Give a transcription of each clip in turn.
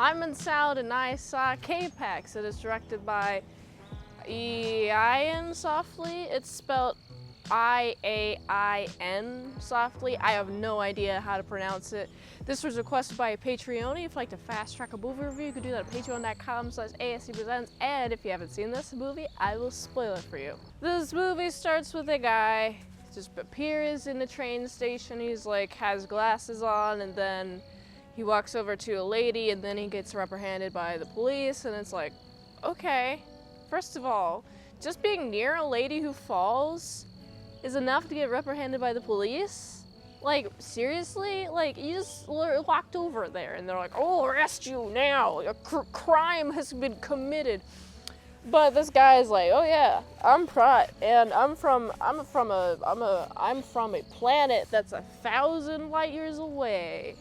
itsmintsalad, and I saw K-PAX. It is directed by Ian Softly. It's spelled I-A-I-N softly. I have no idea how to pronounce it. This was requested by a Patreon. If you'd like to fast track a movie review, you can do that at patreon.com/ASEPresents. And if you haven't seen this movie, I will spoil it for you. This movie starts with a guy just appears in the train station. He's like, has glasses on, and then he walks over to a lady, and then he gets reprehended by the police, and it's like, okay. First of all, just being near a lady who falls is enough to get reprehended by the police? Like, seriously? Like, you just walked over there and they're like, oh, arrest you now. A crime has been committed. But this guy is like, oh yeah, I'm Prot, and I'm from a planet that's 1,000 light years away.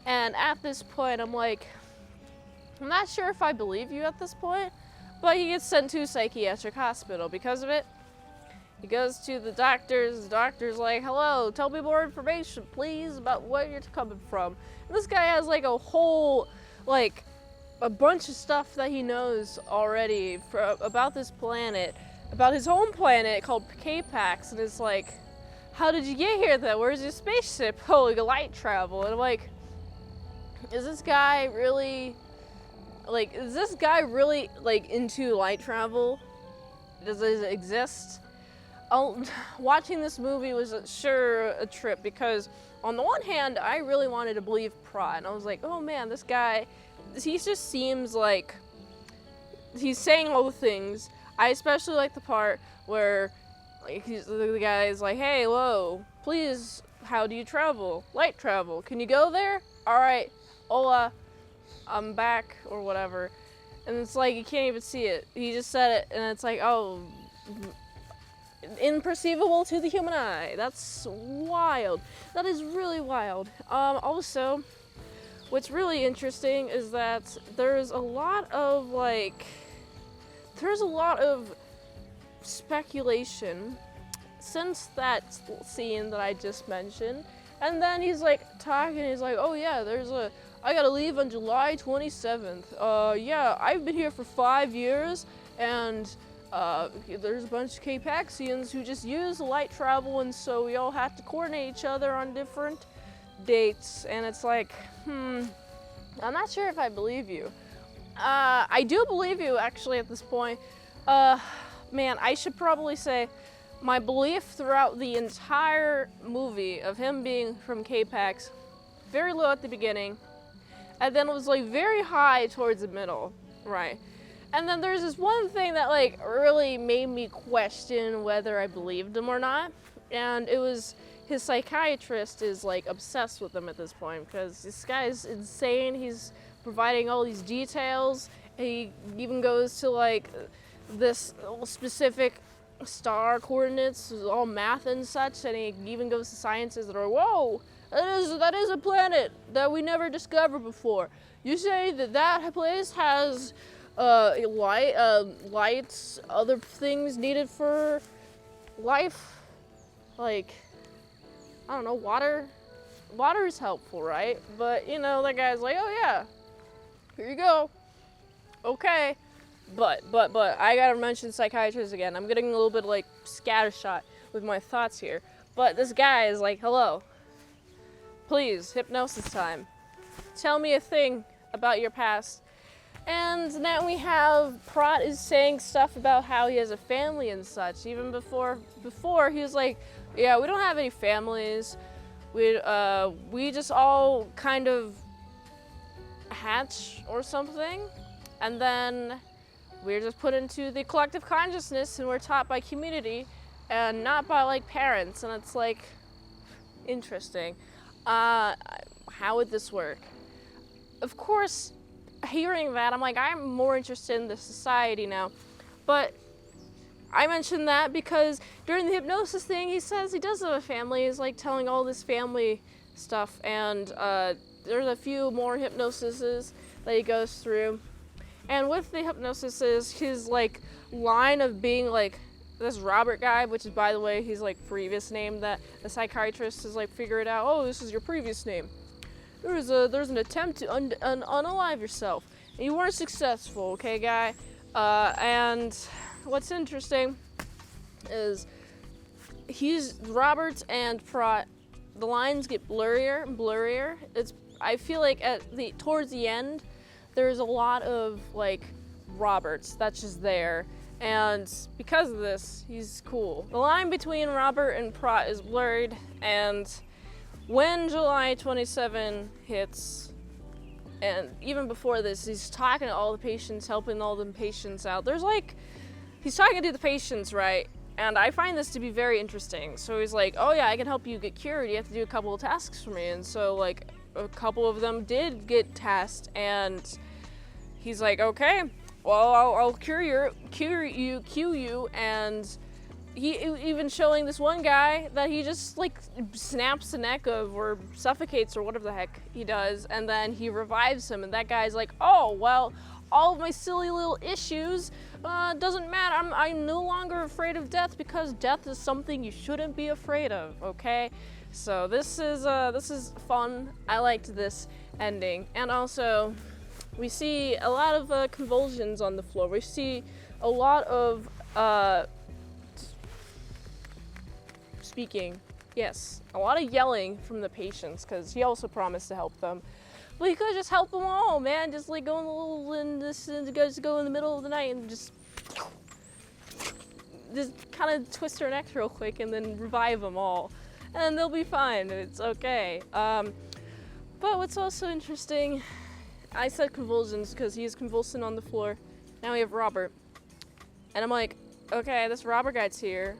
And at this point, I'm like, I'm not sure if I believe you at this point, but he gets sent to a psychiatric hospital because of it. He goes to the doctor's like, hello, tell me more information, please, about where you're coming from. And this guy has like a whole, like, a bunch of stuff that he knows already about this planet, about his home planet called K-PAX, and it's like, how did you get here then? Where's your spaceship? Oh, like light travel. And I'm like, is this guy really into light travel? Does it exist? Watching this movie was sure a trip, because on the one hand, I really wanted to believe Prot, and I was like, oh man, this guy, he just seems like he's saying all the things. I especially like the part where like the guy is like, hey, whoa, please, how do you travel? Light travel. Can you go there? All right, hola, I'm back, or whatever. And it's like, you can't even see it. He just said it, and it's like, oh, imperceivable to the human eye. That's wild. That is really wild. Also, what's really interesting is that there's a lot of speculation since that scene that I just mentioned. And then he's like talking, he's like, oh yeah, I gotta leave on July 27th. Yeah, I've been here for 5 years, and there's a bunch of K-PAXians who just use light travel, and so we all have to coordinate each other on different dates. And it's like, I'm not sure if I believe you. I do believe you, actually, at this point. Man, I should probably say my belief throughout the entire movie of him being from K-PAX, very low at the beginning, and then it was like very high towards the middle, right? And then there's this one thing that like really made me question whether I believed him or not. And it was his psychiatrist is like obsessed with him at this point, because this guy's insane. He's providing all these details. He even goes to like this specific star coordinates, all math and such, and he even goes to scientists that are, whoa, that is a planet that we never discovered before. You say that place has lights, other things needed for life, like, I don't know, water. Water is helpful, right? But, you know, that guy's like, oh yeah, here you go. Okay. But, I gotta mention psychiatrists again. I'm getting a little bit like scattershot with my thoughts here. But this guy is like, hello, please, hypnosis time. Tell me a thing about your past. And then we have Prot is saying stuff about how he has a family and such. Even before he was like, yeah, we don't have any families. We just all kind of hatch or something. And then we're just put into the collective consciousness, and we're taught by community and not by like parents. And it's like, interesting. How would this work? Of course, hearing that, I'm like, I'm more interested in the society now. But I mentioned that because during the hypnosis thing, he says he does have a family. He's like telling all this family stuff, and there's a few more hypnoses that he goes through. And with the hypnosis, his like line of being like this Robert guy, which is, by the way, he's like previous name that the psychiatrist has like figured out, oh, this is your previous name. there's an attempt to unalive yourself, and you weren't successful, okay, guy? And what's interesting is Robert and Prot, the lines get blurrier and blurrier. I feel like towards the end, there's a lot of like Roberts that's just there, and because of this, he's cool. The line between Robert and Prot is blurred, and when July 27 hits, and even before this, he's talking to all the patients, helping all the patients out. He's talking to the patients, right? And I find this to be very interesting. So he's like, oh yeah, I can help you get cured. You have to do a couple of tasks for me. And so like a couple of them did get tasked, and he's like, okay, well, I'll cue you, and he even showing this one guy that he just like snaps the neck of or suffocates or whatever the heck he does, and then he revives him, and that guy's like, oh, well, all of my silly little issues doesn't matter. I'm no longer afraid of death because death is something you shouldn't be afraid of, okay? So this is fun. I liked this ending. And also, we see a lot of convulsions on the floor. We see a lot of speaking. Yes, a lot of yelling from the patients, because he also promised to help them. But you could just help them all, man. Just like go in the little and just go in the middle of the night and just kind of twist their necks real quick and then revive them all, and they'll be fine. It's okay. But what's also interesting, I said convulsions because he's convulsing on the floor. Now we have Robert, and I'm like, okay, this Robert guy's here.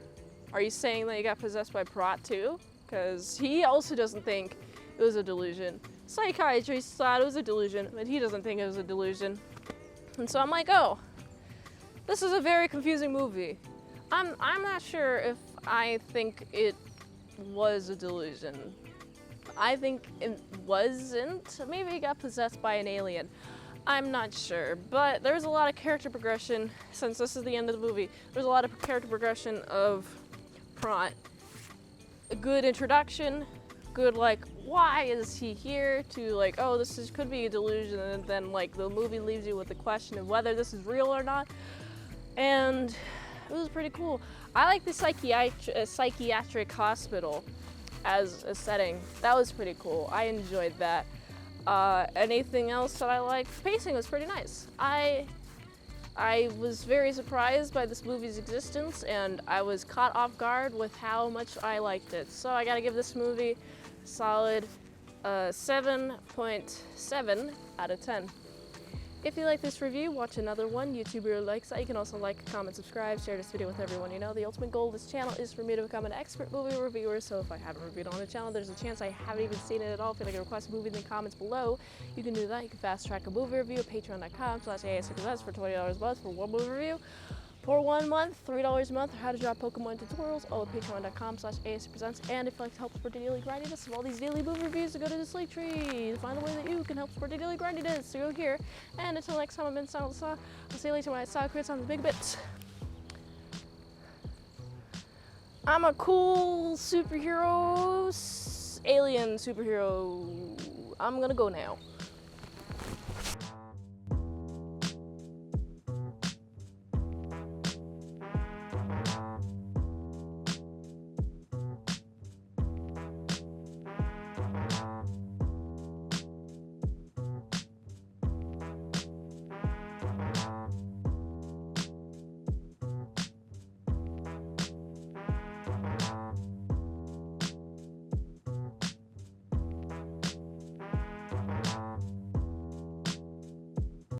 Are you saying that he got possessed by Prot too? Because he also doesn't think it was a delusion. Psychiatrist thought it was a delusion, but he doesn't think it was a delusion. And so I'm like, oh, this is a very confusing movie. I'm not sure if I think it was a delusion. I think it wasn't. Maybe he got possessed by an alien. I'm not sure, but there's a lot of character progression. Since this is the end of the movie, there's a lot of character progression of Prot. A good introduction, good like, why is he here, to like, oh, could be a delusion, and then like the movie leaves you with the question of whether this is real or not. And it was pretty cool. I like the psychiatric hospital as a setting. That was pretty cool. I enjoyed that. Anything else that I liked? The pacing was pretty nice. I was very surprised by this movie's existence, and I was caught off guard with how much I liked it. So I gotta give this movie a solid 7.7 out of 10. If you like this review, watch another one. YouTube really likes that. You can also like, comment, subscribe, share this video with everyone you know. The ultimate goal of this channel is for me to become an expert movie reviewer, so if I haven't reviewed on the channel, there's a chance I haven't even seen it at all. If you'd like to request a movie in the comments below, you can do that. You can fast track a movie review at patreon.com/ASEPresents for $20 a month for one movie review. For 1 month, $3 a month, or how to drop Pokemon tutorials, all at patreon.com/ASEPresents. And if you'd like to help support the daily grindiness of all these daily movie reviews, to go to this link tree to find a way that you can help support the daily grindiness. So go here. And until next time, I've been I'll see you later when I saw Chris on the big bits. I'm a cool superhero, alien superhero. I'm gonna go now.